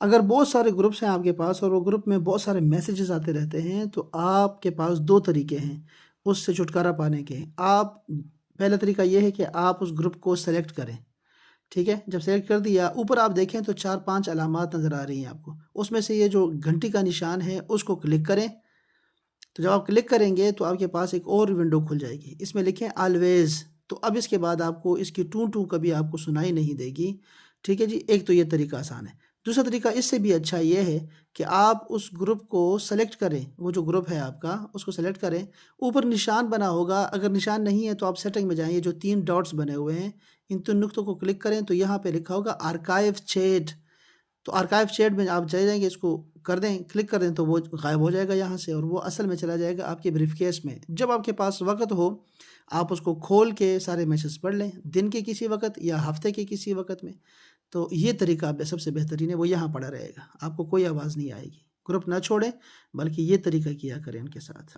اگر بہت سارے گروپس ہیں آپ کے پاس اور وہ گروپ میں بہت سارے میسیجز آتے رہتے ہیں تو آپ کے پاس دو طریقے ہیں اس سے چھٹکارا پانے کے۔ آپ پہلا طریقہ یہ ہے کہ آپ اس گروپ کو سلیکٹ کریں، ٹھیک ہے؟ جب سلیکٹ کر دیا، اوپر آپ دیکھیں تو 4-5 علامات نظر آ رہی ہیں آپ کو، اس میں سے یہ جو گھنٹی کا نشان ہے اس کو کلک کریں۔ تو جب آپ کلک کریں گے تو آپ کے پاس ایک اور ونڈو کھل جائے گی، اس میں لکھیں آلویز۔ تو اب اس کے بعد آپ کو اس کی ٹوں ٹوں کبھی آپ کو سنائی نہیں دے گی، ٹھیک ہے جی؟ ایک تو یہ طریقہ آسان ہے۔ دوسرا طریقہ اس سے بھی اچھا یہ ہے کہ آپ اس گروپ کو سلیکٹ کریں، وہ جو گروپ ہے آپ کا اس کو سلیکٹ کریں، اوپر نشان بنا ہوگا، اگر نشان نہیں ہے تو آپ سیٹنگ میں جائیں، یہ جو 3 ڈاٹس بنے ہوئے ہیں ان 3 نقطوں کو کلک کریں تو یہاں پہ لکھا ہوگا آرکائیو چیٹ۔ تو آرکائیو چیٹ میں آپ چلے جائیں گے، اس کو کر دیں، کلک کر دیں تو وہ غائب ہو جائے گا یہاں سے، اور وہ اصل میں چلا جائے گا آپ کے بریف کیس میں۔ جب آپ کے پاس وقت ہو آپ اس کو کھول کے سارے میسج پڑھ لیں، دن کے کسی وقت یا ہفتے کے کسی وقت میں۔ تو یہ طریقہ سب سے بہترین ہے، وہ یہاں پڑا رہے گا، آپ کو کوئی آواز نہیں آئے گی۔ گروپ نہ چھوڑیں بلکہ یہ طریقہ کیا کریں ان کے ساتھ۔